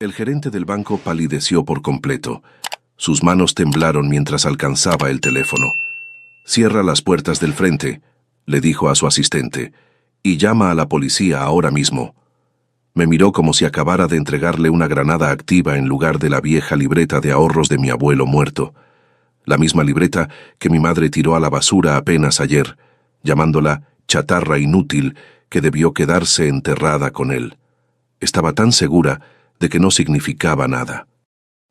El gerente del banco palideció por completo. Sus manos temblaron mientras alcanzaba el teléfono. «Cierra las puertas del frente», le dijo a su asistente, «y llama a la policía ahora mismo». Me miró como si acabara de entregarle una granada activa en lugar de la vieja libreta de ahorros de mi abuelo muerto. La misma libreta que mi madre tiró a la basura apenas ayer, llamándola chatarra inútil que debió quedarse enterrada con él. Estaba tan segura de que no significaba nada.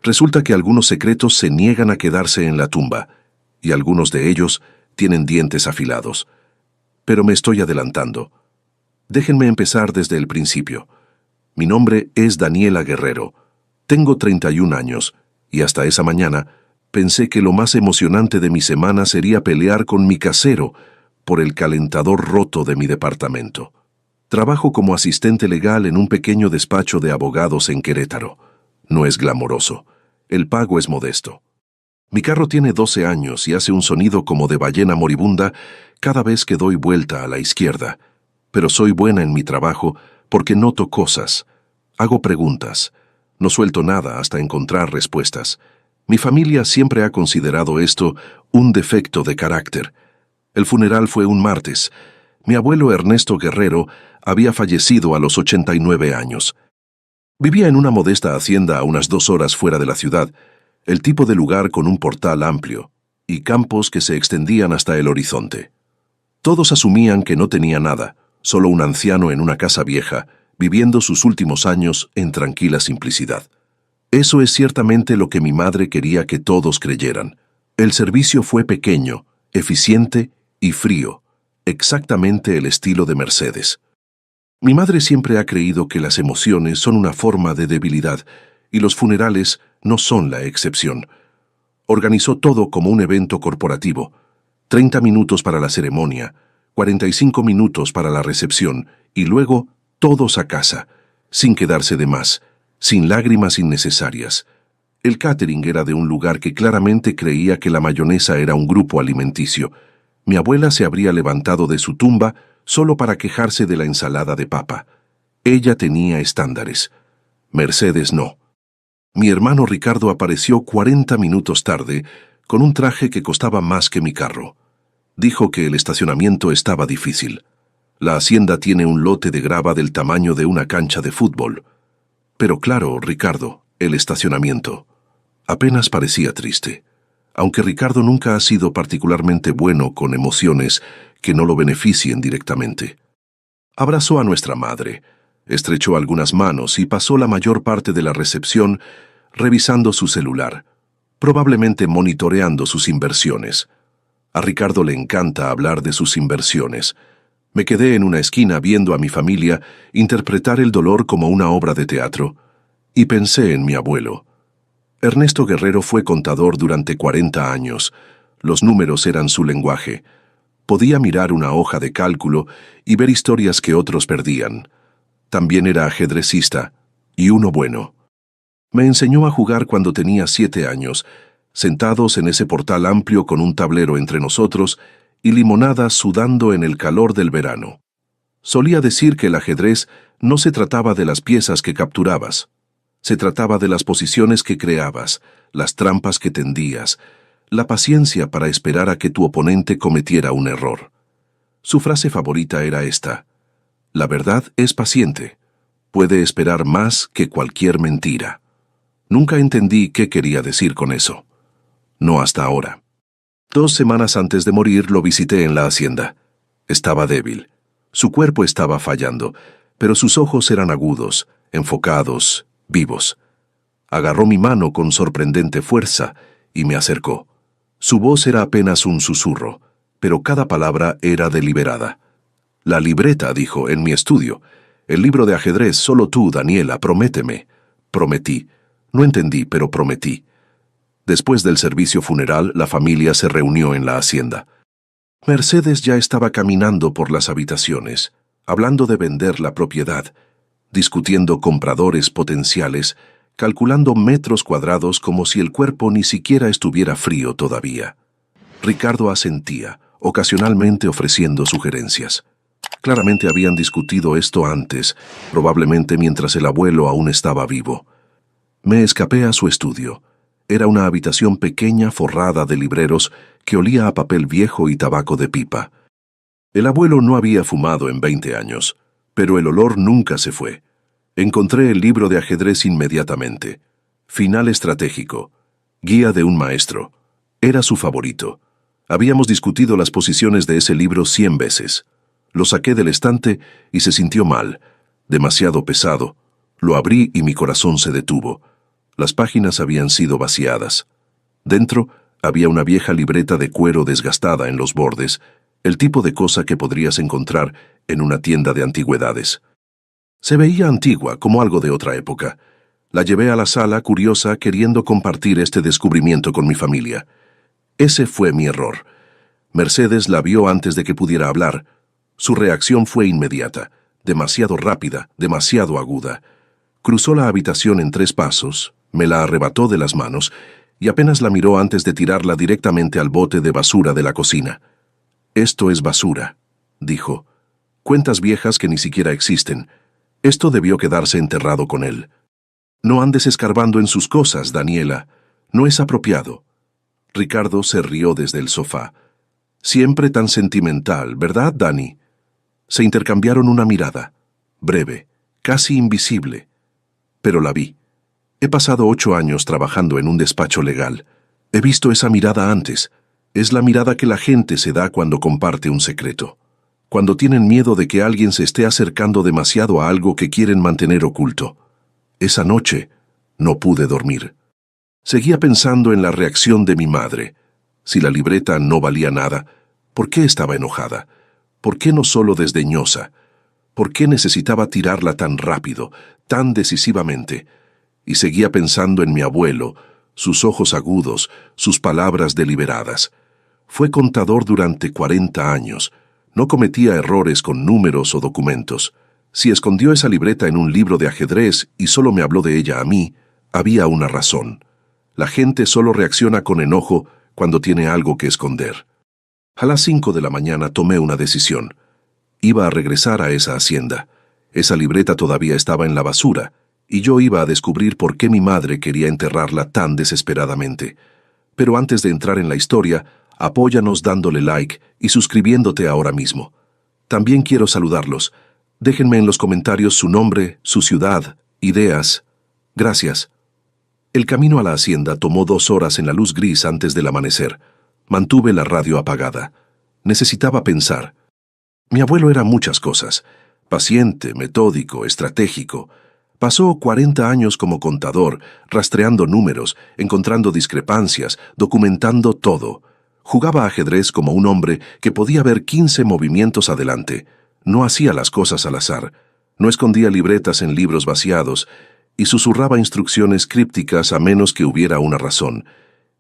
Resulta que algunos secretos se niegan a quedarse en la tumba, y algunos de ellos tienen dientes afilados. Pero me estoy adelantando. Déjenme empezar desde el principio. Mi nombre es Daniela Guerrero. Tengo 31 años, y hasta esa mañana pensé que lo más emocionante de mi semana sería pelear con mi casero por el calentador roto de mi departamento. Trabajo como asistente legal en un pequeño despacho de abogados en Querétaro. No es glamoroso. El pago es modesto. Mi carro tiene 12 años y hace un sonido como de ballena moribunda cada vez que doy vuelta a la izquierda. Pero soy buena en mi trabajo porque noto cosas. Hago preguntas. No suelto nada hasta encontrar respuestas. Mi familia siempre ha considerado esto un defecto de carácter. El funeral fue un martes. Mi abuelo Ernesto Guerrero había fallecido a los 89 años. Vivía en una modesta hacienda a unas 2 horas fuera de la ciudad, el tipo de lugar con un portal amplio y campos que se extendían hasta el horizonte. Todos asumían que no tenía nada, solo un anciano en una casa vieja, viviendo sus últimos años en tranquila simplicidad. Eso es ciertamente lo que mi madre quería que todos creyeran. El servicio fue pequeño, eficiente y frío, exactamente el estilo de Mercedes. Mi madre siempre ha creído que las emociones son una forma de debilidad y los funerales no son la excepción. Organizó todo como un evento corporativo. 30 minutos para la ceremonia, 45 minutos para la recepción y luego todos a casa, sin quedarse de más, sin lágrimas innecesarias. El catering era de un lugar que claramente creía que la mayonesa era un grupo alimenticio. Mi abuela se habría levantado de su tumba solo para quejarse de la ensalada de papa. Ella tenía estándares. Mercedes no. Mi hermano Ricardo apareció 40 minutos tarde con un traje que costaba más que mi carro. Dijo que el estacionamiento estaba difícil. La hacienda tiene un lote de grava del tamaño de una cancha de fútbol. Pero claro, Ricardo, el estacionamiento. Apenas parecía triste. Aunque Ricardo nunca ha sido particularmente bueno con emociones que no lo beneficien directamente. Abrazó a nuestra madre, estrechó algunas manos y pasó la mayor parte de la recepción revisando su celular, probablemente monitoreando sus inversiones. A Ricardo le encanta hablar de sus inversiones. Me quedé en una esquina viendo a mi familia interpretar el dolor como una obra de teatro, y pensé en mi abuelo. Ernesto Guerrero fue contador durante 40 años. Los números eran su lenguaje. Podía mirar una hoja de cálculo y ver historias que otros perdían. También era ajedrecista, y uno bueno. Me enseñó a jugar cuando tenía 7 años, sentados en ese portal amplio con un tablero entre nosotros y limonadas sudando en el calor del verano. Solía decir que el ajedrez no se trataba de las piezas que capturabas. Se trataba de las posiciones que creabas, las trampas que tendías, la paciencia para esperar a que tu oponente cometiera un error. Su frase favorita era esta: la verdad es paciente, puede esperar más que cualquier mentira. Nunca entendí qué quería decir con eso. No hasta ahora. 2 semanas antes de morir lo visité en la hacienda. Estaba débil. Su cuerpo estaba fallando, pero sus ojos eran agudos, enfocados, vivos. Agarró mi mano con sorprendente fuerza y me acercó. Su voz era apenas un susurro, pero cada palabra era deliberada. «La libreta», dijo, «en mi estudio. El libro de ajedrez, solo tú, Daniela, prométeme». Prometí. No entendí, pero prometí. Después del servicio funeral, la familia se reunió en la hacienda. Mercedes ya estaba caminando por las habitaciones, hablando de vender la propiedad, discutiendo compradores potenciales, calculando metros cuadrados como si el cuerpo ni siquiera estuviera frío todavía. Ricardo asentía, ocasionalmente ofreciendo sugerencias. Claramente habían discutido esto antes, probablemente mientras el abuelo aún estaba vivo. Me escapé a su estudio. Era una habitación pequeña forrada de libreros que olía a papel viejo y tabaco de pipa. El abuelo no había fumado en 20 años, pero el olor nunca se fue. Encontré el libro de ajedrez inmediatamente. Final estratégico. Guía de un maestro. Era su favorito. Habíamos discutido las posiciones de ese libro 100 veces. Lo saqué del estante y se sintió mal, demasiado pesado. Lo abrí y mi corazón se detuvo. Las páginas habían sido vaciadas. Dentro había una vieja libreta de cuero desgastada en los bordes, el tipo de cosa que podrías encontrar en una tienda de antigüedades. Se veía antigua, como algo de otra época. La llevé a la sala, curiosa, queriendo compartir este descubrimiento con mi familia. Ese fue mi error. Mercedes la vio antes de que pudiera hablar. Su reacción fue inmediata, demasiado rápida, demasiado aguda. Cruzó la habitación en 3 pasos, me la arrebató de las manos y apenas la miró antes de tirarla directamente al bote de basura de la cocina. «Esto es basura», dijo. «Cuentas viejas que ni siquiera existen. Esto debió quedarse enterrado con él». «No andes escarbando en sus cosas, Daniela. No es apropiado». Ricardo se rió desde el sofá. «Siempre tan sentimental, ¿verdad, Dani?» Se intercambiaron una mirada, breve, casi invisible. Pero la vi. He pasado 8 años trabajando en un despacho legal. He visto esa mirada antes. Es la mirada que la gente se da cuando comparte un secreto. Cuando tienen miedo de que alguien se esté acercando demasiado a algo que quieren mantener oculto. Esa noche no pude dormir. Seguía pensando en la reacción de mi madre. Si la libreta no valía nada, ¿por qué estaba enojada? ¿Por qué no solo desdeñosa? ¿Por qué necesitaba tirarla tan rápido, tan decisivamente? Y seguía pensando en mi abuelo, sus ojos agudos, sus palabras deliberadas. Fue contador durante 40 años. No cometía errores con números o documentos. Si escondió esa libreta en un libro de ajedrez y solo me habló de ella a mí, había una razón. La gente solo reacciona con enojo cuando tiene algo que esconder. A las 5 de la mañana tomé una decisión. Iba a regresar a esa hacienda. Esa libreta todavía estaba en la basura, y yo iba a descubrir por qué mi madre quería enterrarla tan desesperadamente. Pero antes de entrar en la historia, apóyanos dándole like y suscribiéndote ahora mismo. También quiero saludarlos. Déjenme en los comentarios su nombre, su ciudad, ideas. Gracias. El camino a la hacienda tomó 2 horas en la luz gris antes del amanecer. Mantuve la radio apagada. Necesitaba pensar. Mi abuelo era muchas cosas. Paciente, metódico, estratégico. Pasó 40 años como contador, rastreando números, encontrando discrepancias, documentando todo. Jugaba ajedrez como un hombre que podía ver 15 movimientos adelante. No hacía las cosas al azar. No escondía libretas en libros vaciados y susurraba instrucciones crípticas a menos que hubiera una razón.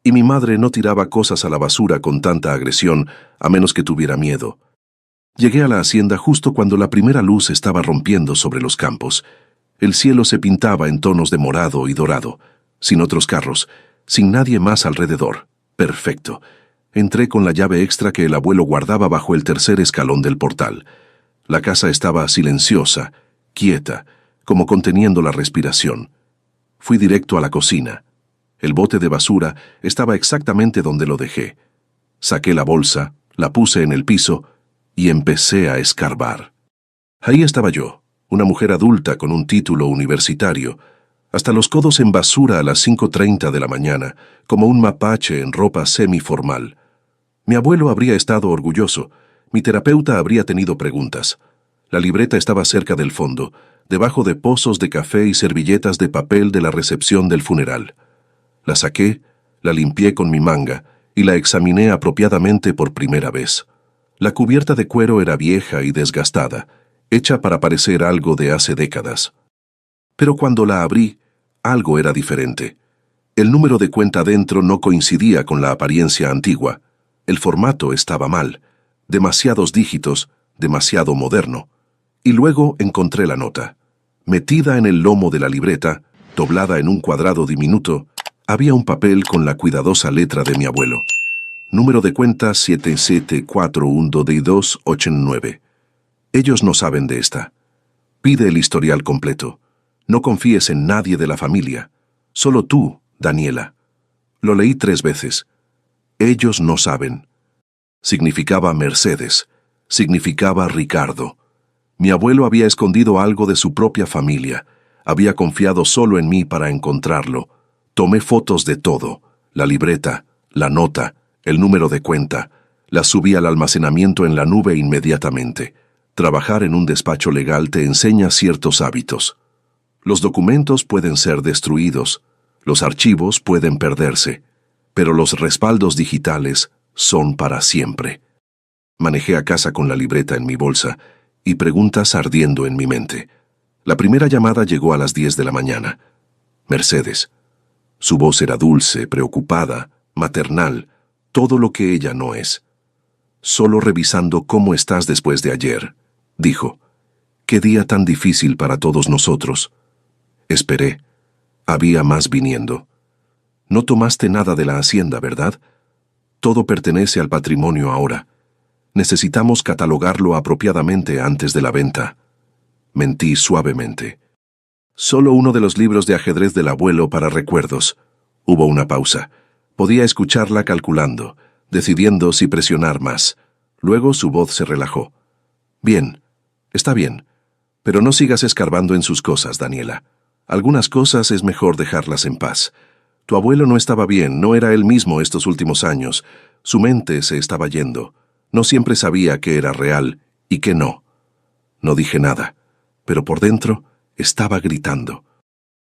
Y mi madre no tiraba cosas a la basura con tanta agresión a menos que tuviera miedo. Llegué a la hacienda justo cuando la primera luz estaba rompiendo sobre los campos. El cielo se pintaba en tonos de morado y dorado, sin otros carros, sin nadie más alrededor. Perfecto. Entré con la llave extra que el abuelo guardaba bajo el 3er escalón del portal. La casa estaba silenciosa, quieta, como conteniendo la respiración. Fui directo a la cocina. El bote de basura estaba exactamente donde lo dejé. Saqué la bolsa, la puse en el piso y empecé a escarbar. Ahí estaba yo, una mujer adulta con un título universitario, hasta los codos en basura a las 5:30 de la mañana, como un mapache en ropa semiformal. Mi abuelo habría estado orgulloso. Mi terapeuta habría tenido preguntas. La libreta estaba cerca del fondo, debajo de pozos de café y servilletas de papel de la recepción del funeral. La saqué, la limpié con mi manga y la examiné apropiadamente por primera vez. La cubierta de cuero era vieja y desgastada, hecha para parecer algo de hace décadas. Pero cuando la abrí, algo era diferente. El número de cuenta dentro no coincidía con la apariencia antigua. El formato estaba mal, demasiados dígitos, demasiado moderno. Y luego encontré la nota. Metida en el lomo de la libreta, doblada en un cuadrado diminuto, había un papel con la cuidadosa letra de mi abuelo. Número de cuenta 77412289. Ellos no saben de esta. Pide el historial completo. No confíes en nadie de la familia. Solo tú, Daniela. Lo leí 3 veces. Ellos no saben. Significaba Mercedes. Significaba Ricardo. Mi abuelo había escondido algo de su propia familia. Había confiado solo en mí para encontrarlo. Tomé fotos de todo. La libreta, la nota, el número de cuenta. Las subí al almacenamiento en la nube inmediatamente. Trabajar en un despacho legal te enseña ciertos hábitos. Los documentos pueden ser destruidos. Los archivos pueden perderse. Pero los respaldos digitales son para siempre. Manejé a casa con la libreta en mi bolsa y preguntas ardiendo en mi mente. La primera llamada llegó a las 10 de la mañana. Mercedes. Su voz era dulce, preocupada, maternal, todo lo que ella no es. Solo revisando cómo estás después de ayer, dijo. Qué día tan difícil para todos nosotros. Esperé. Había más viniendo. No tomaste nada de la hacienda, ¿verdad? Todo pertenece al patrimonio ahora. Necesitamos catalogarlo apropiadamente antes de la venta. Mentí suavemente. Solo uno de los libros de ajedrez del abuelo para recuerdos. Hubo una pausa. Podía escucharla calculando, decidiendo si presionar más. Luego su voz se relajó. Bien, está bien. Pero no sigas escarbando en sus cosas, Daniela. Algunas cosas es mejor dejarlas en paz. Tu abuelo no estaba bien, no era él mismo estos últimos años. Su mente se estaba yendo. No siempre sabía qué era real y qué no. No dije nada, pero por dentro estaba gritando.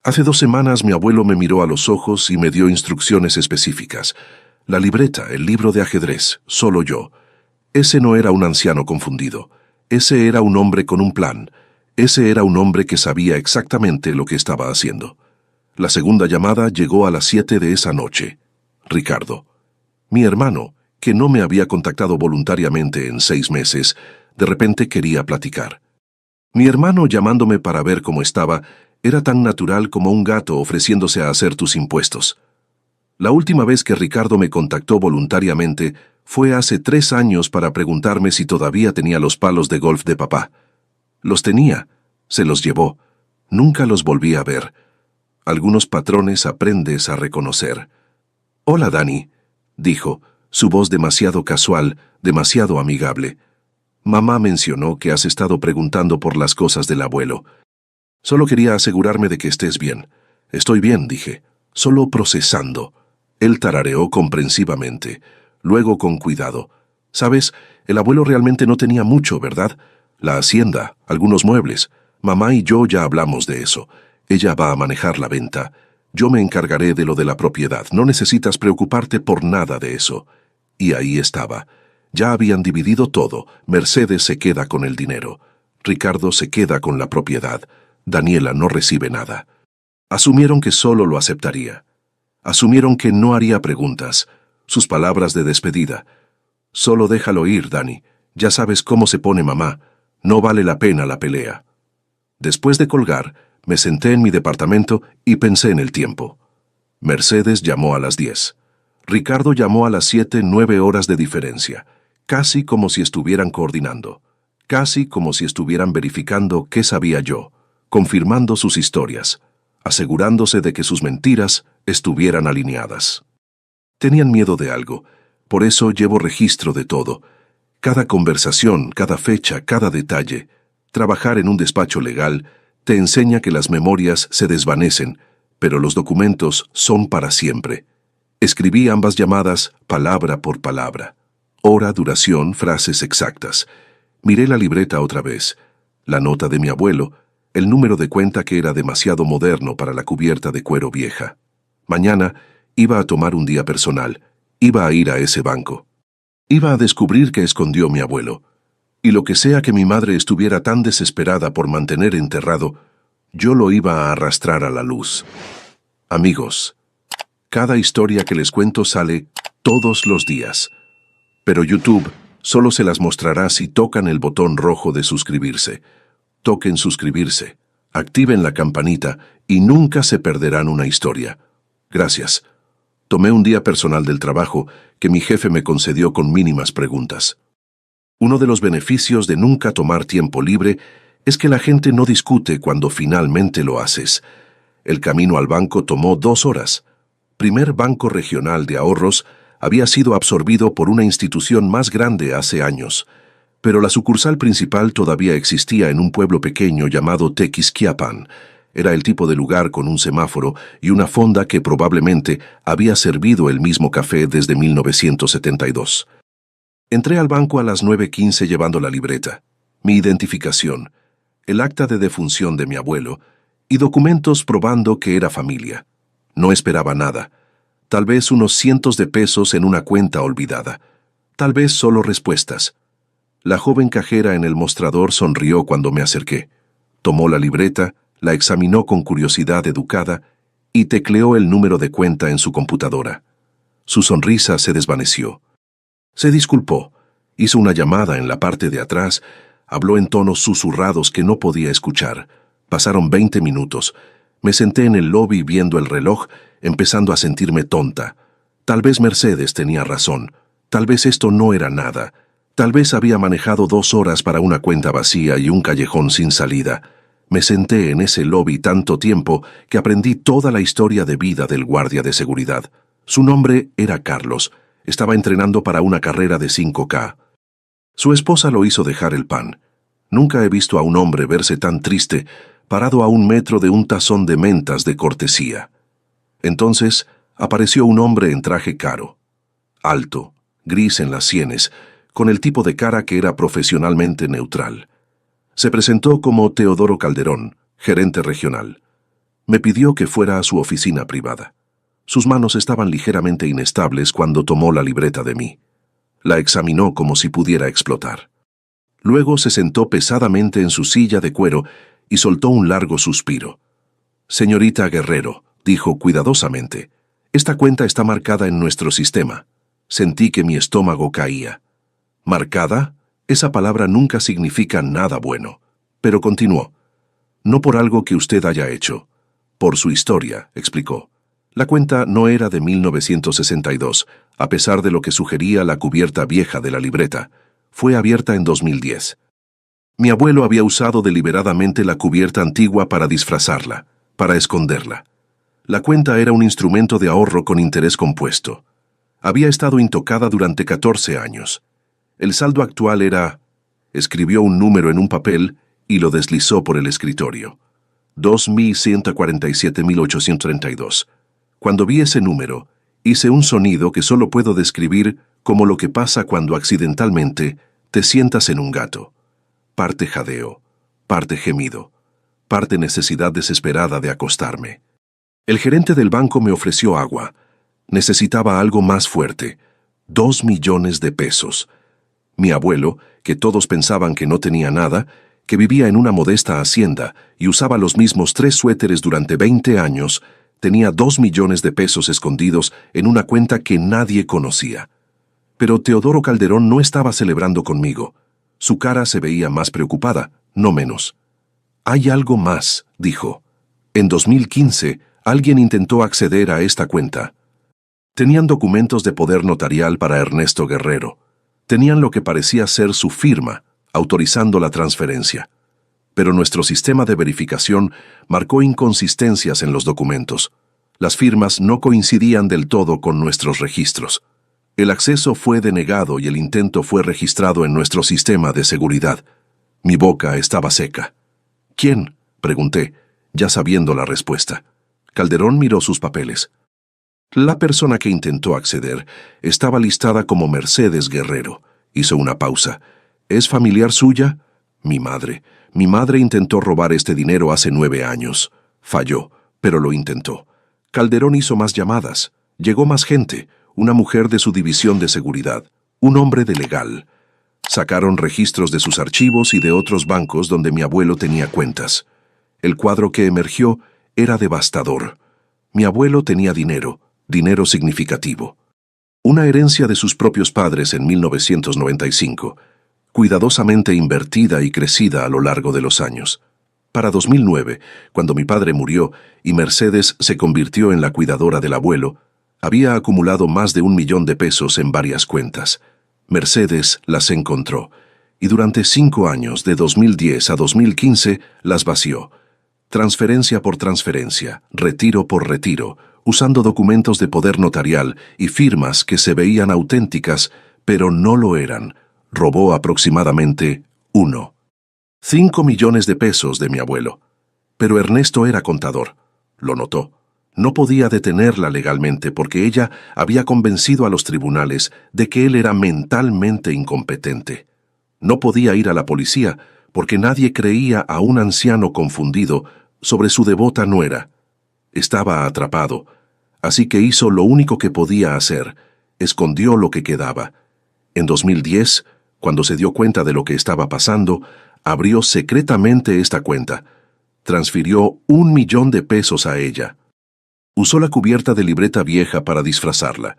Hace 2 semanas mi abuelo me miró a los ojos y me dio instrucciones específicas. La libreta, el libro de ajedrez, solo yo. Ese no era un anciano confundido. Ese era un hombre con un plan. Ese era un hombre que sabía exactamente lo que estaba haciendo. La segunda llamada llegó a las 7 de esa noche. Ricardo. Mi hermano, que no me había contactado voluntariamente en 6 meses, de repente quería platicar. Mi hermano llamándome para ver cómo estaba era tan natural como un gato ofreciéndose a hacer tus impuestos. La última vez que Ricardo me contactó voluntariamente fue hace 3 años para preguntarme si todavía tenía los palos de golf de papá. Los tenía, se los llevó. Nunca los volví a ver. Algunos patrones aprendes a reconocer. «Hola, Dani», dijo, su voz demasiado casual, demasiado amigable. «Mamá mencionó que has estado preguntando por las cosas del abuelo. Solo quería asegurarme de que estés bien». «Estoy bien», dije, «solo procesando». Él tarareó comprensivamente, luego con cuidado. «Sabes, el abuelo realmente no tenía mucho, ¿verdad? La hacienda, algunos muebles. Mamá y yo ya hablamos de eso. Ella va a manejar la venta. Yo me encargaré de lo de la propiedad. No necesitas preocuparte por nada de eso». Y ahí estaba. Ya habían dividido todo. Mercedes se queda con el dinero. Ricardo se queda con la propiedad. Daniela no recibe nada. Asumieron que solo lo aceptaría. Asumieron que no haría preguntas. Sus palabras de despedida. «Solo déjalo ir, Dani. Ya sabes cómo se pone mamá. No vale la pena la pelea». Después de colgar, me senté en mi departamento y pensé en el tiempo. Mercedes llamó a las 10. Ricardo llamó a las 7, 9 horas de diferencia, casi como si estuvieran coordinando, casi como si estuvieran verificando qué sabía yo, confirmando sus historias, asegurándose de que sus mentiras estuvieran alineadas. Tenían miedo de algo, por eso llevo registro de todo. Cada conversación, cada fecha, cada detalle. Trabajar en un despacho legal te enseña que las memorias se desvanecen, pero los documentos son para siempre. Escribí ambas llamadas palabra por palabra. Hora, duración, frases exactas. Miré la libreta otra vez. La nota de mi abuelo, el número de cuenta que era demasiado moderno para la cubierta de cuero vieja. Mañana iba a tomar un día personal. Iba a ir a ese banco. Iba a descubrir qué escondió mi abuelo. Y lo que sea que mi madre estuviera tan desesperada por mantener enterrado, yo lo iba a arrastrar a la luz. Amigos, cada historia que les cuento sale todos los días. Pero YouTube solo se las mostrará si tocan el botón rojo de suscribirse. Toquen suscribirse, activen la campanita y nunca se perderán una historia. Gracias. Tomé un día personal del trabajo que mi jefe me concedió con mínimas preguntas. Uno de los beneficios de nunca tomar tiempo libre es que la gente no discute cuando finalmente lo haces. El camino al banco tomó 2 horas. Primer Banco Regional de Ahorros había sido absorbido por una institución más grande hace años, pero la sucursal principal todavía existía en un pueblo pequeño llamado Tequisquiapan. Era el tipo de lugar con un semáforo y una fonda que probablemente había servido el mismo café desde 1972. Entré al banco a las 9:15 llevando la libreta, mi identificación, el acta de defunción de mi abuelo y documentos probando que era familia. No esperaba nada. Tal vez unos cientos de pesos en una cuenta olvidada. Tal vez solo respuestas. La joven cajera en el mostrador sonrió cuando me acerqué. Tomó la libreta, la examinó con curiosidad educada y tecleó el número de cuenta en su computadora. Su sonrisa se desvaneció. Se disculpó, hizo una llamada en la parte de atrás, habló en tonos susurrados que no podía escuchar. Pasaron 20 minutos. Me senté en el lobby viendo el reloj, empezando a sentirme tonta. Tal vez Mercedes tenía razón. Tal vez esto no era nada. Tal vez había manejado 2 horas para una cuenta vacía y un callejón sin salida. Me senté en ese lobby tanto tiempo que aprendí toda la historia de vida del guardia de seguridad. Su nombre era Carlos. Estaba entrenando para una carrera de 5K. Su esposa lo hizo dejar el pan. Nunca he visto a un hombre verse tan triste, parado a 1 metro de un tazón de mentas de cortesía. Entonces apareció un hombre en traje caro, alto, gris en las sienes, con el tipo de cara que era profesionalmente neutral. Se presentó como Teodoro Calderón, gerente regional. Me pidió que fuera a su oficina privada. Sus manos estaban ligeramente inestables cuando tomó la libreta de mí. La examinó como si pudiera explotar. Luego se sentó pesadamente en su silla de cuero y soltó un largo suspiro. «Señorita Guerrero», dijo cuidadosamente, «esta cuenta está marcada en nuestro sistema». Sentí que mi estómago caía. ¿Marcada? Esa palabra nunca significa nada bueno. Pero continuó. «No por algo que usted haya hecho. Por su historia», explicó. La cuenta no era de 1962, a pesar de lo que sugería la cubierta vieja de la libreta. Fue abierta en 2010. Mi abuelo había usado deliberadamente la cubierta antigua para disfrazarla, para esconderla. La cuenta era un instrumento de ahorro con interés compuesto. Había estado intocada durante 14 años. El saldo actual era... Escribió un número en un papel y lo deslizó por el escritorio. 2.147.832. Cuando vi ese número, hice un sonido que solo puedo describir como lo que pasa cuando accidentalmente te sientas en un gato. Parte jadeo, parte gemido, parte necesidad desesperada de acostarme. El gerente del banco me ofreció agua. Necesitaba algo más fuerte. 2 millones de pesos. Mi abuelo, que todos pensaban que no tenía nada, que vivía en una modesta hacienda y usaba los mismos 3 suéteres durante 20 años, tenía 2 millones de pesos escondidos en una cuenta que nadie conocía. Pero Teodoro Calderón no estaba celebrando conmigo. Su cara se veía más preocupada, no menos. «Hay algo más», dijo. «En 2015, alguien intentó acceder a esta cuenta. Tenían documentos de poder notarial para Ernesto Guerrero. Tenían lo que parecía ser su firma, autorizando la transferencia. Pero nuestro sistema de verificación marcó inconsistencias en los documentos. Las firmas no coincidían del todo con nuestros registros. El acceso fue denegado y el intento fue registrado en nuestro sistema de seguridad. Mi boca estaba seca. «¿Quién?», pregunté, ya sabiendo la respuesta. Calderón miró sus papeles. La persona que intentó acceder estaba listada como Mercedes Guerrero. Hizo una pausa. «¿Es familiar suya?» «Mi madre. Mi madre intentó robar este dinero hace 9 años. Falló, pero lo intentó». Calderón hizo más llamadas. Llegó más gente. Una mujer de su división de seguridad. Un hombre de legal. Sacaron registros de sus archivos y de otros bancos donde mi abuelo tenía cuentas. El cuadro que emergió era devastador. Mi abuelo tenía dinero significativo. Una herencia de sus propios padres en 1995, cuidadosamente invertida y crecida a lo largo de los años. Para 2009, cuando mi padre murió y Mercedes se convirtió en la cuidadora del abuelo, había acumulado más de 1 millón de pesos en varias cuentas. Mercedes las encontró, y durante 5 años, de 2010 a 2015, las vació. Transferencia por transferencia, retiro por retiro, usando documentos de poder notarial y firmas que se veían auténticas, pero no lo eran. Robó aproximadamente 5 millones de pesos de mi abuelo. Pero Ernesto era contador. Lo notó. No podía detenerla legalmente porque ella había convencido a los tribunales de que él era mentalmente incompetente. No podía ir a la policía porque nadie creía a un anciano confundido sobre su devota nuera. Estaba atrapado, así que hizo lo único que podía hacer: escondió lo que quedaba. En 2010, cuando se dio cuenta de lo que estaba pasando, abrió secretamente esta cuenta. Transfirió 1 millón de pesos a ella. Usó la cubierta de libreta vieja para disfrazarla.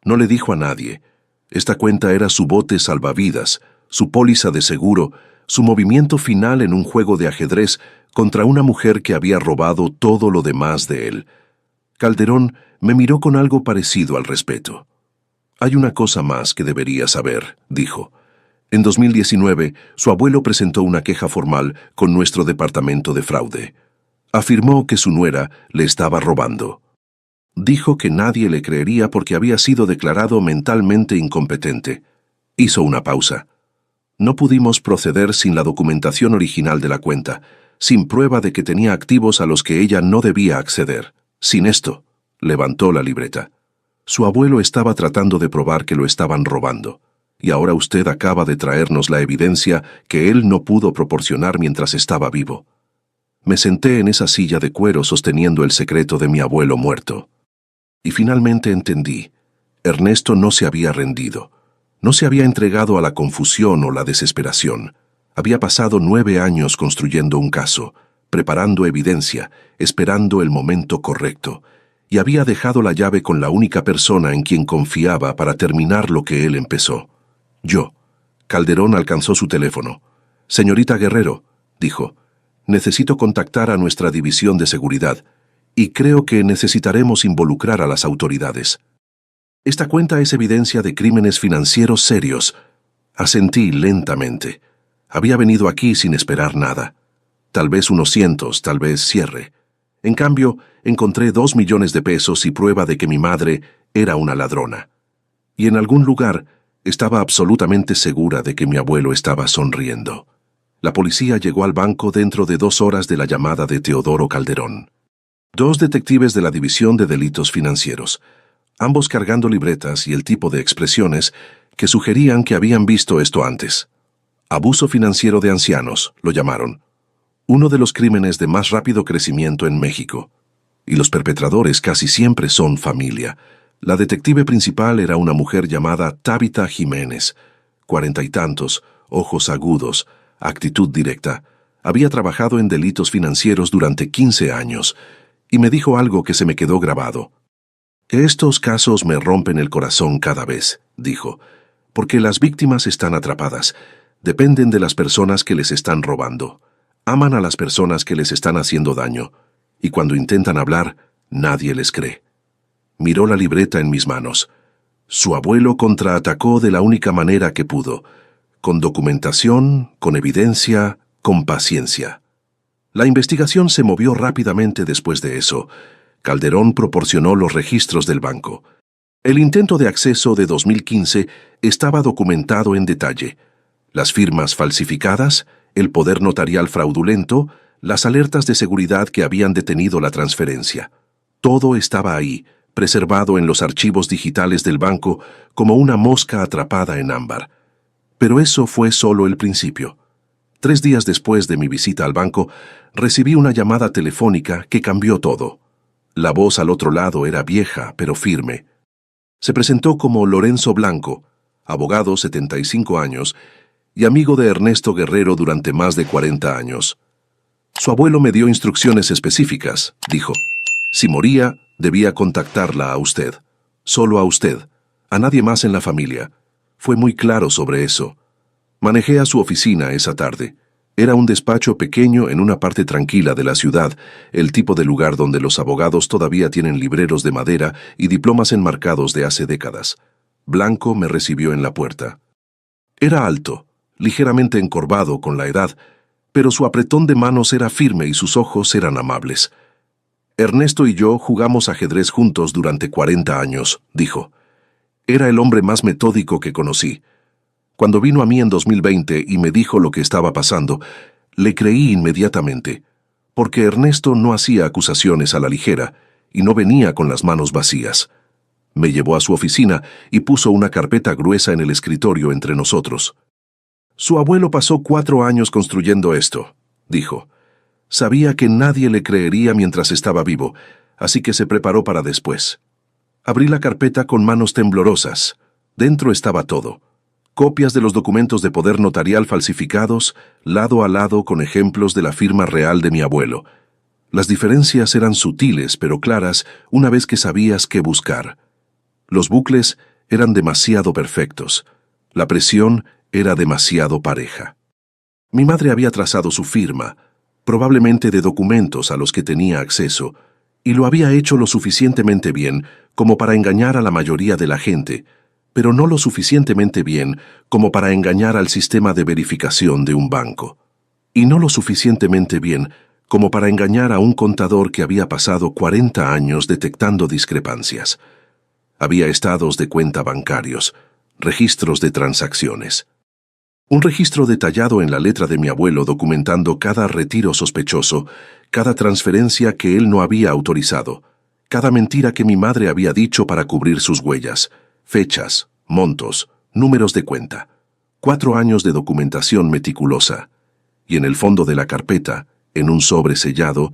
No le dijo a nadie. Esta cuenta era su bote salvavidas, su póliza de seguro, su movimiento final en un juego de ajedrez contra una mujer que había robado todo lo demás de él. Calderón me miró con algo parecido al respeto. «Hay una cosa más que debería saber», dijo. En 2019, su abuelo presentó una queja formal con nuestro departamento de fraude. Afirmó que su nuera le estaba robando. Dijo que nadie le creería porque había sido declarado mentalmente incompetente. Hizo una pausa. No pudimos proceder sin la documentación original de la cuenta, sin prueba de que tenía activos a los que ella no debía acceder. Sin esto, levantó la libreta. Su abuelo estaba tratando de probar que lo estaban robando. Y ahora usted acaba de traernos la evidencia que él no pudo proporcionar mientras estaba vivo. Me senté en esa silla de cuero sosteniendo el secreto de mi abuelo muerto. Y finalmente entendí. Ernesto no se había rendido. No se había entregado a la confusión o la desesperación. Había pasado 9 años construyendo un caso, preparando evidencia, esperando el momento correcto, y había dejado la llave con la única persona en quien confiaba para terminar lo que él empezó. Yo. Calderón alcanzó su teléfono. «Señorita Guerrero», dijo, «necesito contactar a nuestra división de seguridad, y creo que necesitaremos involucrar a las autoridades. Esta cuenta es evidencia de crímenes financieros serios». Asentí lentamente. Había venido aquí sin esperar nada. Tal vez unos cientos, tal vez cierre. En cambio, encontré 2 millones de pesos y prueba de que mi madre era una ladrona. Y en algún lugar estaba absolutamente segura de que mi abuelo estaba sonriendo. La policía llegó al banco dentro de 2 horas de la llamada de Teodoro Calderón. 2 detectives de la División de Delitos Financieros, ambos cargando libretas y el tipo de expresiones que sugerían que habían visto esto antes. Abuso financiero de ancianos, lo llamaron. Uno de los crímenes de más rápido crecimiento en México. Y los perpetradores casi siempre son familia. La detective principal era una mujer llamada Tabitha Jiménez, 40 y tantos, ojos agudos, actitud directa. Había trabajado en delitos financieros durante 15 años, y me dijo algo que se me quedó grabado. «Estos casos me rompen el corazón cada vez», dijo, «porque las víctimas están atrapadas, dependen de las personas que les están robando, aman a las personas que les están haciendo daño, y cuando intentan hablar, nadie les cree». Miró la libreta en mis manos. Su abuelo contraatacó de la única manera que pudo, con documentación, con evidencia, con paciencia. La investigación se movió rápidamente después de eso. Calderón proporcionó los registros del banco. El intento de acceso de 2015 estaba documentado en detalle. Las firmas falsificadas, el poder notarial fraudulento, las alertas de seguridad que habían detenido la transferencia. Todo estaba ahí, preservado en los archivos digitales del banco como una mosca atrapada en ámbar. Pero eso fue solo el principio. 3 días después de mi visita al banco, recibí una llamada telefónica que cambió todo. La voz al otro lado era vieja, pero firme. Se presentó como Lorenzo Blanco, abogado 75 años, y amigo de Ernesto Guerrero durante más de 40 años. Su abuelo me dio instrucciones específicas, dijo. Si moría, debía contactarla a usted. Solo a usted. A nadie más en la familia. Fue muy claro sobre eso. Manejé a su oficina esa tarde. Era un despacho pequeño en una parte tranquila de la ciudad, el tipo de lugar donde los abogados todavía tienen libreros de madera y diplomas enmarcados de hace décadas. Blanco me recibió en la puerta. Era alto, ligeramente encorvado con la edad, pero su apretón de manos era firme y sus ojos eran amables. Ernesto y yo jugamos ajedrez juntos durante 40 años, dijo. Era el hombre más metódico que conocí. Cuando vino a mí en 2020 y me dijo lo que estaba pasando, le creí inmediatamente, porque Ernesto no hacía acusaciones a la ligera y no venía con las manos vacías. Me llevó a su oficina y puso una carpeta gruesa en el escritorio entre nosotros. Su abuelo pasó 4 años construyendo esto, dijo. Sabía que nadie le creería mientras estaba vivo, así que se preparó para después. Abrí la carpeta con manos temblorosas. Dentro estaba todo. Copias de los documentos de poder notarial falsificados, lado a lado con ejemplos de la firma real de mi abuelo. Las diferencias eran sutiles pero claras una vez que sabías qué buscar. Los bucles eran demasiado perfectos. La presión era demasiado pareja. Mi madre había trazado su firma, probablemente de documentos a los que tenía acceso, y lo había hecho lo suficientemente bien como para engañar a la mayoría de la gente, pero no lo suficientemente bien como para engañar al sistema de verificación de un banco, y no lo suficientemente bien como para engañar a un contador que había pasado 40 años detectando discrepancias. Había estados de cuenta bancarios, registros de transacciones. Un registro detallado en la letra de mi abuelo documentando cada retiro sospechoso, cada transferencia que él no había autorizado, cada mentira que mi madre había dicho para cubrir sus huellas, fechas, montos, números de cuenta. 4 años de documentación meticulosa. Y en el fondo de la carpeta, en un sobre sellado,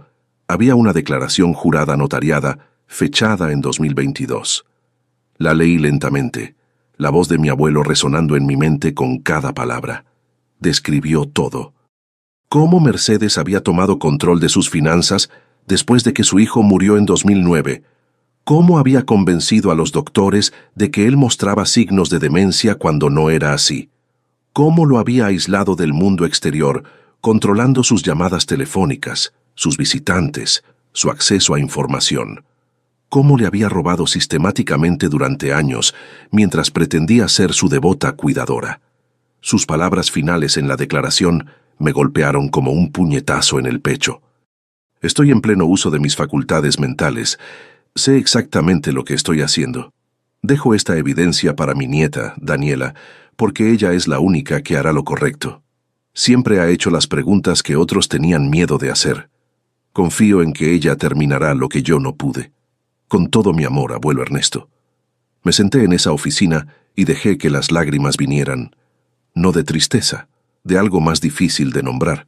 había una declaración jurada notariada, fechada en 2022. La leí lentamente, la voz de mi abuelo resonando en mi mente con cada palabra. Describió todo. Cómo Mercedes había tomado control de sus finanzas después de que su hijo murió en 2009. Cómo había convencido a los doctores de que él mostraba signos de demencia cuando no era así. Cómo lo había aislado del mundo exterior, controlando sus llamadas telefónicas, sus visitantes, su acceso a información. Cómo le había robado sistemáticamente durante años, mientras pretendía ser su devota cuidadora. Sus palabras finales en la declaración me golpearon como un puñetazo en el pecho. Estoy en pleno uso de mis facultades mentales. Sé exactamente lo que estoy haciendo. Dejo esta evidencia para mi nieta, Daniela, porque ella es la única que hará lo correcto. Siempre ha hecho las preguntas que otros tenían miedo de hacer. Confío en que ella terminará lo que yo no pude. Con todo mi amor, abuelo Ernesto. Me senté en esa oficina y dejé que las lágrimas vinieran. No de tristeza, de algo más difícil de nombrar.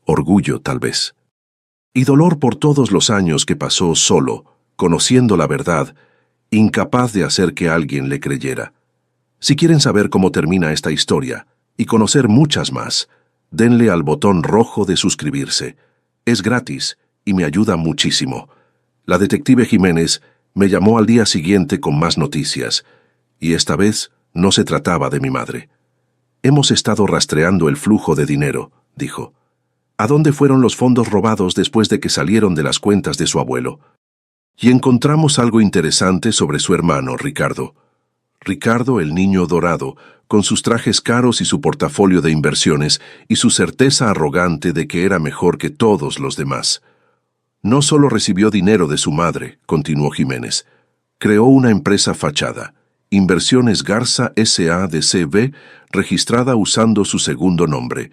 Orgullo, tal vez. Y dolor por todos los años que pasó solo, conociendo la verdad, incapaz de hacer que alguien le creyera. Si quieren saber cómo termina esta historia, y conocer muchas más, denle al botón rojo de suscribirse. Es gratis y me ayuda muchísimo. La detective Jiménez me llamó al día siguiente con más noticias, y esta vez no se trataba de mi madre. Hemos estado rastreando el flujo de dinero, dijo. ¿A dónde fueron los fondos robados después de que salieron de las cuentas de su abuelo? Y encontramos algo interesante sobre su hermano, Ricardo. Ricardo, el niño dorado, con sus trajes caros y su portafolio de inversiones, y su certeza arrogante de que era mejor que todos los demás. No solo recibió dinero de su madre, continuó Jiménez, creó una empresa fachada, Inversiones Garza S.A.D.C.V., registrada usando su segundo nombre.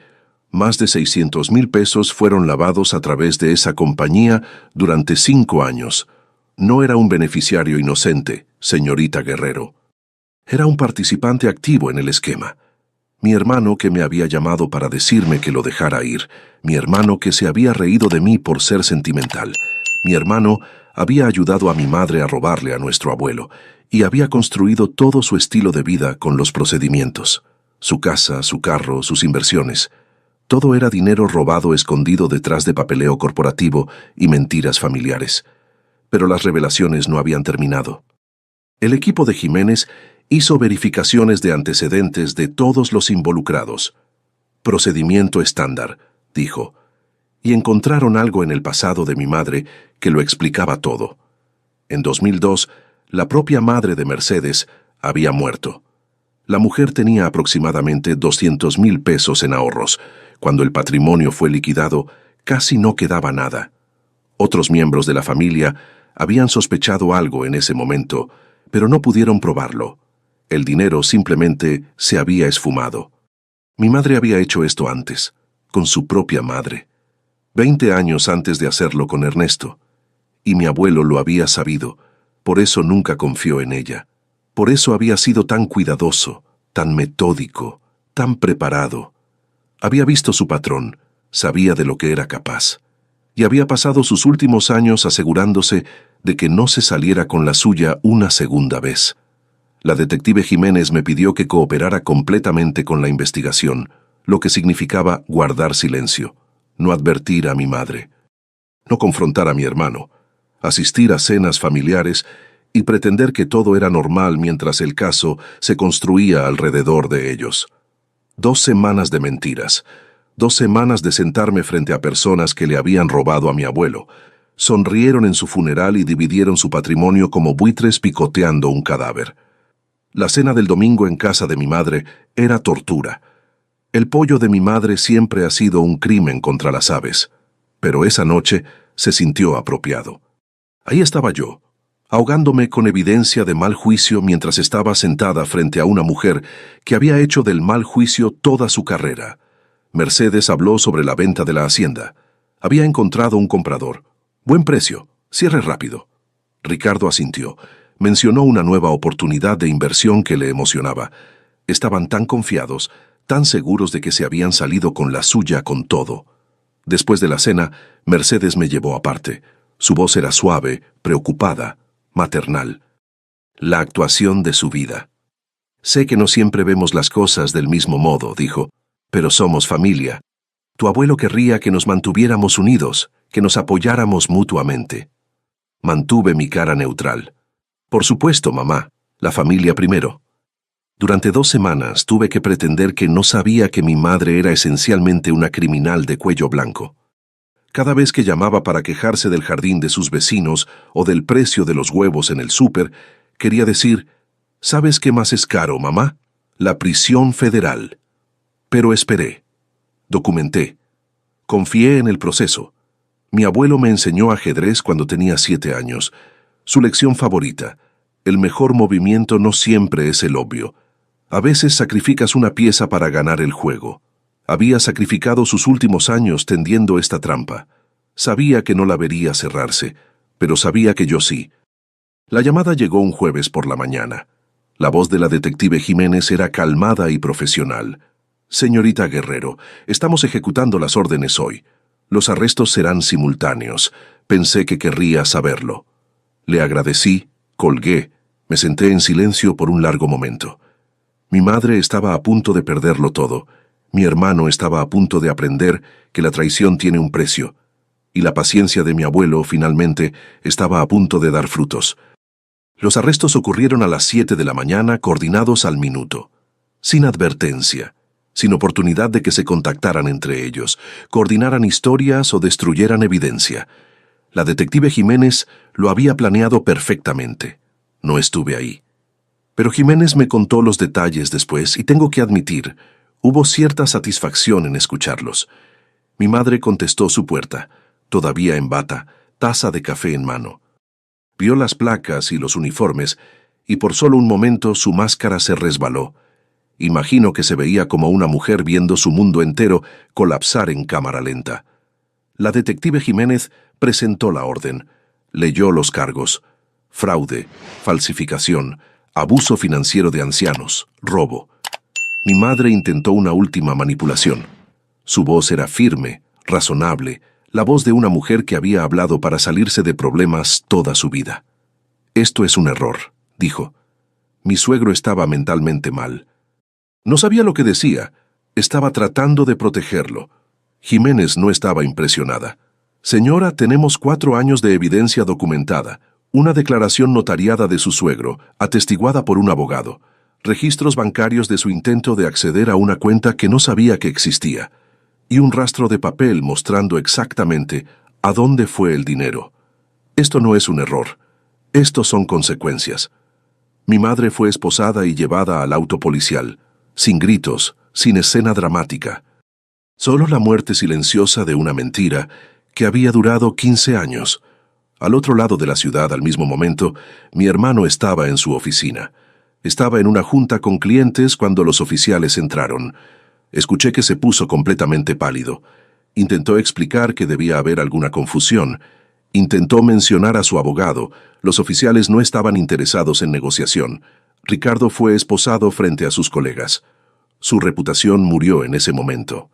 Más de 600,000 pesos fueron lavados a través de esa compañía durante 5 años. No era un beneficiario inocente, señorita Guerrero. Era un participante activo en el esquema. Mi hermano que me había llamado para decirme que lo dejara ir. Mi hermano que se había reído de mí por ser sentimental. Mi hermano había ayudado a mi madre a robarle a nuestro abuelo y había construido todo su estilo de vida con los procedimientos. Su casa, su carro, sus inversiones. Todo era dinero robado escondido detrás de papeleo corporativo y mentiras familiares. Pero las revelaciones no habían terminado. El equipo de Jiménez hizo verificaciones de antecedentes de todos los involucrados. Procedimiento estándar, dijo, y encontraron algo en el pasado de mi madre que lo explicaba todo. En 2002, la propia madre de Mercedes había muerto. La mujer tenía aproximadamente 200,000 pesos en ahorros. Cuando el patrimonio fue liquidado, casi no quedaba nada. Otros miembros de la familia habían sospechado algo en ese momento, pero no pudieron probarlo. El dinero simplemente se había esfumado. Mi madre había hecho esto antes, con su propia madre, 20 años antes de hacerlo con Ernesto. Y mi abuelo lo había sabido, por eso nunca confió en ella. Por eso había sido tan cuidadoso, tan metódico, tan preparado. Había visto su patrón, sabía de lo que era capaz, y había pasado sus últimos años asegurándose de que no se saliera con la suya una segunda vez. La detective Jiménez me pidió que cooperara completamente con la investigación, lo que significaba guardar silencio, no advertir a mi madre, no confrontar a mi hermano, asistir a cenas familiares y pretender que todo era normal mientras el caso se construía alrededor de ellos. 2 semanas de mentiras, 2 semanas de sentarme frente a personas que le habían robado a mi abuelo. Sonrieron en su funeral y dividieron su patrimonio como buitres picoteando un cadáver. La cena del domingo en casa de mi madre era tortura. El pollo de mi madre siempre ha sido un crimen contra las aves, pero esa noche se sintió apropiado. Ahí estaba yo, ahogándome con evidencia de mal juicio mientras estaba sentada frente a una mujer que había hecho del mal juicio toda su carrera. Mercedes habló sobre la venta de la hacienda. Había encontrado un comprador. Buen precio, cierre rápido. Ricardo asintió. Mencionó una nueva oportunidad de inversión que le emocionaba. Estaban tan confiados, tan seguros de que se habían salido con la suya con todo. Después de la cena, Mercedes me llevó aparte. Su voz era suave, preocupada, maternal. La actuación de su vida. Sé que no siempre vemos las cosas del mismo modo, dijo, pero somos familia. Tu abuelo querría que nos mantuviéramos unidos, que nos apoyáramos mutuamente. Mantuve mi cara neutral. Por supuesto, mamá, la familia primero. Durante 2 semanas tuve que pretender que no sabía que mi madre era esencialmente una criminal de cuello blanco. Cada vez que llamaba para quejarse del jardín de sus vecinos o del precio de los huevos en el súper, quería decir, ¿sabes qué más es caro, mamá? La prisión federal. Pero esperé. Documenté. Confié en el proceso. Mi abuelo me enseñó ajedrez cuando tenía 7 años. Su lección favorita. El mejor movimiento no siempre es el obvio. A veces sacrificas una pieza para ganar el juego. Había sacrificado sus últimos años tendiendo esta trampa. Sabía que no la vería cerrarse, pero sabía que yo sí. La llamada llegó un jueves por la mañana. La voz de la detective Jiménez era calmada y profesional. Señorita Guerrero, estamos ejecutando las órdenes hoy. Los arrestos serán simultáneos. Pensé que querría saberlo. Le agradecí, colgué, me senté en silencio por un largo momento. Mi madre estaba a punto de perderlo todo. Mi hermano estaba a punto de aprender que la traición tiene un precio. Y la paciencia de mi abuelo, finalmente, estaba a punto de dar frutos. Los arrestos ocurrieron a las 7 de la mañana, coordinados al minuto. Sin advertencia, sin oportunidad de que se contactaran entre ellos, coordinaran historias o destruyeran evidencia. La detective Jiménez lo había planeado perfectamente. No estuve ahí. Pero Jiménez me contó los detalles después y tengo que admitir, hubo cierta satisfacción en escucharlos. Mi madre contestó su puerta, todavía en bata, taza de café en mano. Vio las placas y los uniformes, y por solo un momento su máscara se resbaló. Imagino que se veía como una mujer viendo su mundo entero colapsar en cámara lenta. La detective Jiménez presentó la orden, leyó los cargos: fraude, falsificación, abuso financiero de ancianos, robo. Mi madre intentó una última manipulación. Su voz era firme, razonable, la voz de una mujer que había hablado para salirse de problemas toda su vida. Esto es un error, dijo. Mi suegro estaba mentalmente mal. No sabía lo que decía. Estaba tratando de protegerlo. Jiménez no estaba impresionada. Señora, tenemos 4 años de evidencia documentada, una declaración notariada de su suegro, atestiguada por un abogado, registros bancarios de su intento de acceder a una cuenta que no sabía que existía, y un rastro de papel mostrando exactamente a dónde fue el dinero. Esto no es un error. Estos son consecuencias. Mi madre fue esposada y llevada al auto policial, sin gritos, sin escena dramática. Solo la muerte silenciosa de una mentira que había durado 15 años. Al otro lado de la ciudad, al mismo momento, mi hermano estaba en su oficina. Estaba en una junta con clientes cuando los oficiales entraron. Escuché que se puso completamente pálido. Intentó explicar que debía haber alguna confusión. Intentó mencionar a su abogado. Los oficiales no estaban interesados en negociación. Ricardo fue esposado frente a sus colegas. Su reputación murió en ese momento.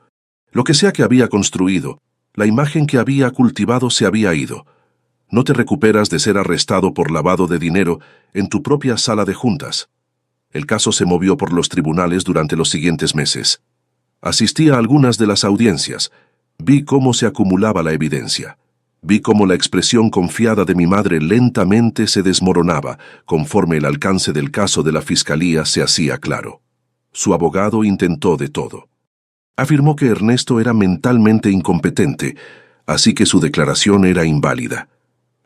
Lo que sea que había construido, la imagen que había cultivado se había ido. No te recuperas de ser arrestado por lavado de dinero en tu propia sala de juntas. El caso se movió por los tribunales durante los siguientes meses. Asistí a algunas de las audiencias. Vi cómo se acumulaba la evidencia. Vi cómo la expresión confiada de mi madre lentamente se desmoronaba conforme el alcance del caso de la fiscalía se hacía claro. Su abogado intentó de todo. Afirmó que Ernesto era mentalmente incompetente, así que su declaración era inválida.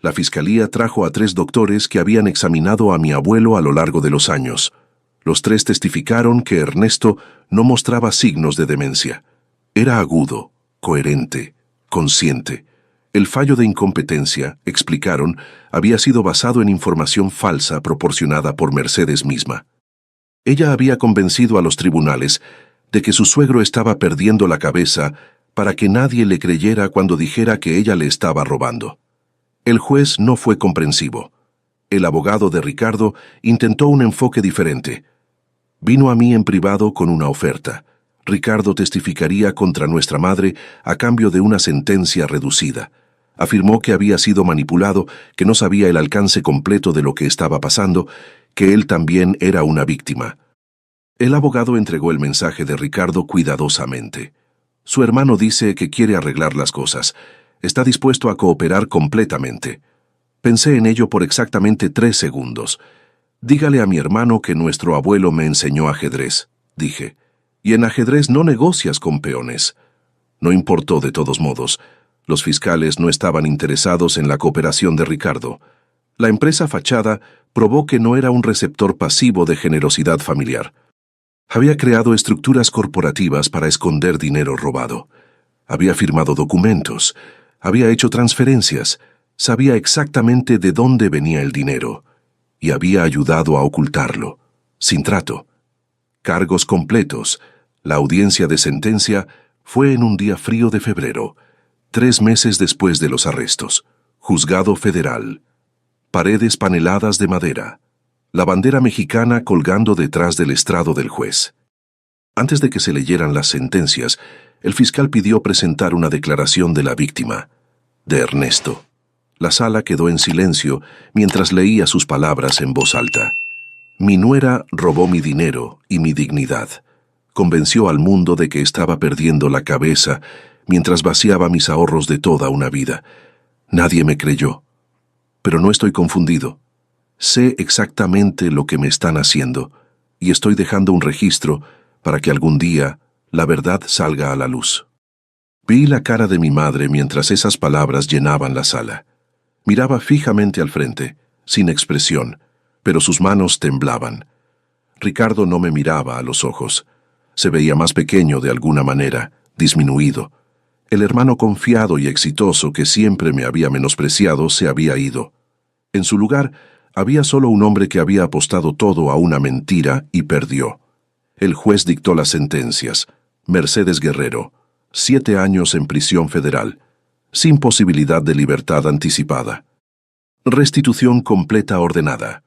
La fiscalía trajo a 3 doctores que habían examinado a mi abuelo a lo largo de los años. Los 3 testificaron que Ernesto no mostraba signos de demencia. Era agudo, coherente, consciente. El fallo de incompetencia, explicaron, había sido basado en información falsa proporcionada por Mercedes misma. Ella había convencido a los tribunales de que su suegro estaba perdiendo la cabeza para que nadie le creyera cuando dijera que ella le estaba robando. El juez no fue comprensivo. El abogado de Ricardo intentó un enfoque diferente. Vino a mí en privado con una oferta. Ricardo testificaría contra nuestra madre a cambio de una sentencia reducida. Afirmó que había sido manipulado, que no sabía el alcance completo de lo que estaba pasando, que él también era una víctima. El abogado entregó el mensaje de Ricardo cuidadosamente. Su hermano dice que quiere arreglar las cosas. Está dispuesto a cooperar completamente. Pensé en ello por exactamente 3 segundos. Dígale a mi hermano que nuestro abuelo me enseñó ajedrez, dije. Y en ajedrez no negocias con peones. No importó de todos modos. Los fiscales no estaban interesados en la cooperación de Ricardo. La empresa fachada probó que no era un receptor pasivo de generosidad familiar. Había creado estructuras corporativas para esconder dinero robado. Había firmado documentos. Había hecho transferencias. Sabía exactamente de dónde venía el dinero. Y había ayudado a ocultarlo. Sin trato. Cargos completos. La audiencia de sentencia fue en un día frío de febrero, 3 meses después de los arrestos. Juzgado federal. Paredes paneladas de madera. La bandera mexicana colgando detrás del estrado del juez. Antes de que se leyeran las sentencias, el fiscal pidió presentar una declaración de la víctima, de Ernesto. La sala quedó en silencio mientras leía sus palabras en voz alta. Mi nuera robó mi dinero y mi dignidad. Convenció al mundo de que estaba perdiendo la cabeza mientras vaciaba mis ahorros de toda una vida. Nadie me creyó. Pero no estoy confundido. Sé exactamente lo que me están haciendo y estoy dejando un registro para que algún día la verdad salga a la luz. Vi la cara de mi madre mientras esas palabras llenaban la sala. Miraba fijamente al frente, sin expresión, pero sus manos temblaban. Ricardo no me miraba a los ojos. Se veía más pequeño de alguna manera, disminuido. El hermano confiado y exitoso que siempre me había menospreciado se había ido. En su lugar, había solo un hombre que había apostado todo a una mentira y perdió. El juez dictó las sentencias. Mercedes Guerrero, 7 años en prisión federal, sin posibilidad de libertad anticipada. Restitución completa ordenada.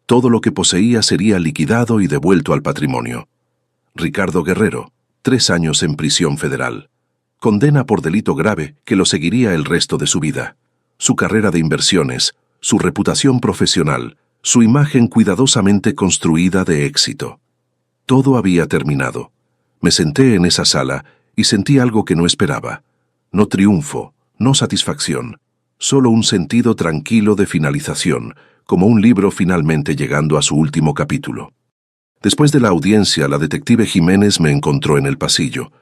Todo lo que poseía sería liquidado y devuelto al patrimonio. Ricardo Guerrero, 3 años en prisión federal. Condena por delito grave que lo seguiría el resto de su vida. Su carrera de inversiones, su reputación profesional, su imagen cuidadosamente construida de éxito. Todo había terminado. Me senté en esa sala y sentí algo que no esperaba. No triunfo, no satisfacción, solo un sentido tranquilo de finalización, como un libro finalmente llegando a su último capítulo. Después de la audiencia, la detective Jiménez me encontró en el pasillo.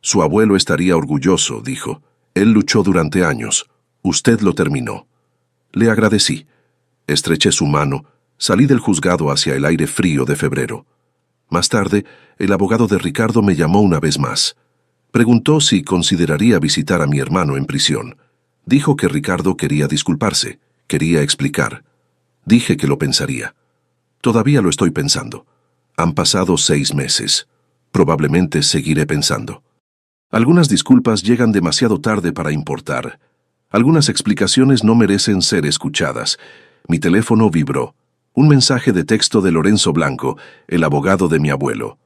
Su abuelo estaría orgulloso, dijo. Él luchó durante años. Usted lo terminó. Le agradecí. Estreché su mano. Salí del juzgado hacia el aire frío de febrero. Más tarde, el abogado de Ricardo me llamó una vez más. Preguntó si consideraría visitar a mi hermano en prisión. Dijo que Ricardo quería disculparse, quería explicar. Dije que lo pensaría. Todavía lo estoy pensando. Han pasado 6 meses. Probablemente seguiré pensando. Algunas disculpas llegan demasiado tarde para importar. Algunas explicaciones no merecen ser escuchadas. Mi teléfono vibró. Un mensaje de texto de Lorenzo Blanco, el abogado de mi abuelo.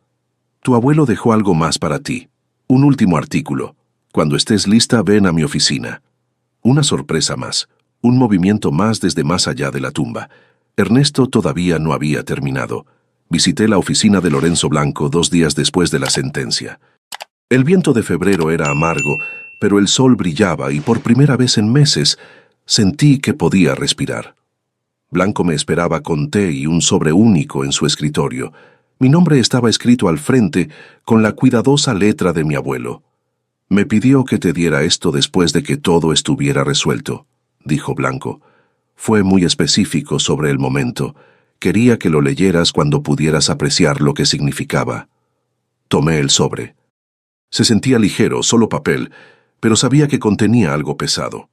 Tu abuelo dejó algo más para ti. Un último artículo. Cuando estés lista, ven a mi oficina. Una sorpresa más. Un movimiento más desde más allá de la tumba. Ernesto todavía no había terminado. Visité la oficina de Lorenzo Blanco 2 días después de la sentencia. El viento de febrero era amargo, pero el sol brillaba y por primera vez en meses sentí que podía respirar. Blanco me esperaba con té y un sobre único en su escritorio. Mi nombre estaba escrito al frente con la cuidadosa letra de mi abuelo. Me pidió que te diera esto después de que todo estuviera resuelto, dijo Blanco. Fue muy específico sobre el momento. Quería que lo leyeras cuando pudieras apreciar lo que significaba. Tomé el sobre. Se sentía ligero, solo papel, pero sabía que contenía algo pesado.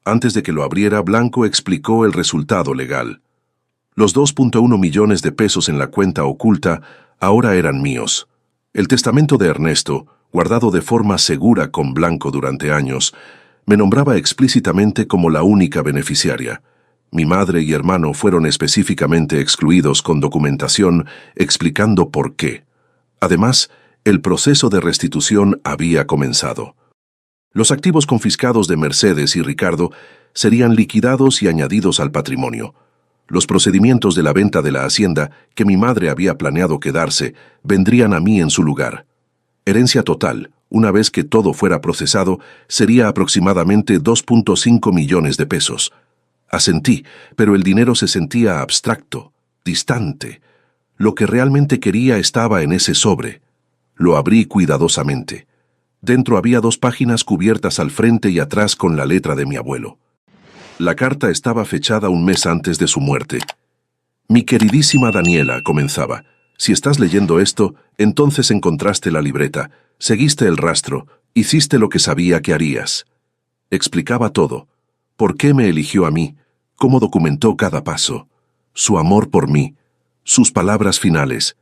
Antes de que lo abriera, Blanco explicó el resultado legal. Los 2.1 millones de pesos en la cuenta oculta ahora eran míos. El testamento de Ernesto, guardado de forma segura con Blanco durante años, me nombraba explícitamente como la única beneficiaria. Mi madre y hermano fueron específicamente excluidos con documentación explicando por qué. Además, el proceso de restitución había comenzado. Los activos confiscados de Mercedes y Ricardo serían liquidados y añadidos al patrimonio. Los procedimientos de la venta de la hacienda que mi madre había planeado quedarse vendrían a mí en su lugar. Herencia total, una vez que todo fuera procesado, sería aproximadamente 2.5 millones de pesos. Asentí, pero el dinero se sentía abstracto, distante. Lo que realmente quería estaba en ese sobre. Lo abrí cuidadosamente. Dentro había 2 páginas cubiertas al frente y atrás con la letra de mi abuelo. La carta estaba fechada 1 mes antes de su muerte. Mi queridísima Daniela, comenzaba, si estás leyendo esto, entonces encontraste la libreta, seguiste el rastro, hiciste lo que sabía que harías. Explicaba todo. ¿Por qué me eligió a mí? ¿Cómo documentó cada paso? Su amor por mí. Sus palabras finales.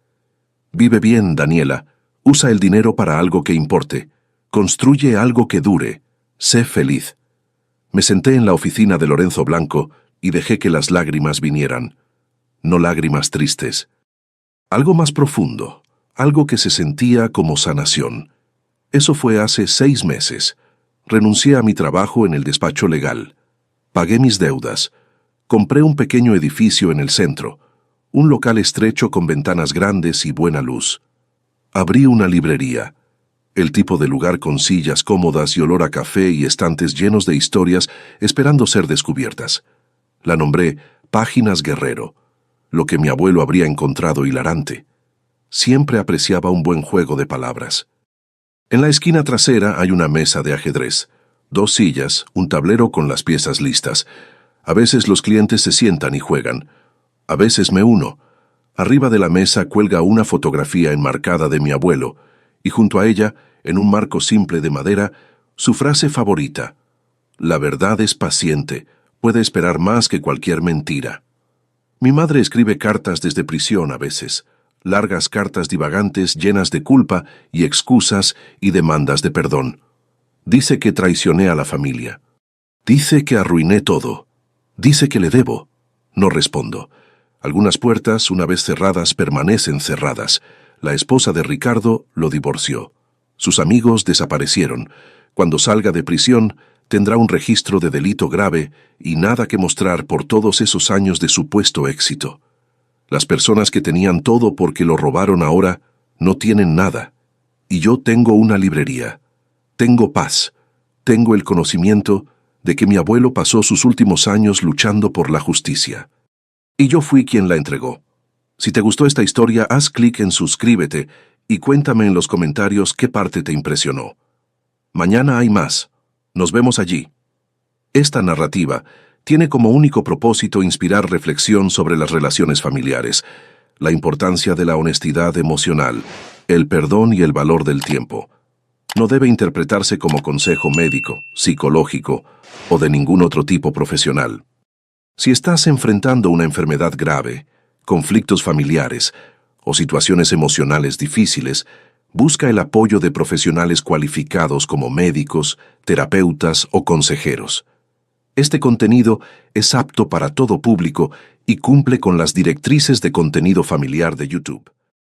Vive bien, Daniela. Usa el dinero para algo que importe. Construye algo que dure. Sé feliz. Me senté en la oficina de Lorenzo Blanco y dejé que las lágrimas vinieran. No lágrimas tristes. Algo más profundo, algo que se sentía como sanación. Eso fue hace 6 meses. Renuncié a mi trabajo en el despacho legal. Pagué mis deudas. Compré un pequeño edificio en el centro, un local estrecho con ventanas grandes y buena luz. Abrí una librería. El tipo de lugar con sillas cómodas y olor a café y estantes llenos de historias esperando ser descubiertas. La nombré Páginas Guerrero, lo que mi abuelo habría encontrado hilarante. Siempre apreciaba un buen juego de palabras. En la esquina trasera hay una mesa de ajedrez, 2 sillas, un tablero con las piezas listas. A veces los clientes se sientan y juegan. A veces me uno. Arriba de la mesa cuelga una fotografía enmarcada de mi abuelo, y junto a ella, en un marco simple de madera, su frase favorita: la verdad es paciente, puede esperar más que cualquier mentira. Mi madre escribe cartas desde prisión a veces, largas cartas divagantes llenas de culpa y excusas y demandas de perdón. Dice que traicioné a la familia. Dice que arruiné todo. Dice que le debo. No respondo. Algunas puertas, una vez cerradas, permanecen cerradas. La esposa de Ricardo lo divorció. Sus amigos desaparecieron. Cuando salga de prisión, tendrá un registro de delito grave y nada que mostrar por todos esos años de supuesto éxito. Las personas que tenían todo porque lo robaron ahora no tienen nada. Y yo tengo una librería. Tengo paz. Tengo el conocimiento de que mi abuelo pasó sus últimos años luchando por la justicia. Y yo fui quien la entregó. Si te gustó esta historia, haz clic en suscríbete y cuéntame en los comentarios qué parte te impresionó. Mañana hay más. Nos vemos allí. Esta narrativa Tiene como único propósito inspirar reflexión sobre las relaciones familiares, la importancia de la honestidad emocional, el perdón y el valor del tiempo. No debe interpretarse como consejo médico, psicológico o de ningún otro tipo profesional. Si estás enfrentando una enfermedad grave, conflictos familiares o situaciones emocionales difíciles, busca el apoyo de profesionales cualificados como médicos, terapeutas o consejeros. Este contenido es apto para todo público y cumple con las directrices de contenido familiar de YouTube.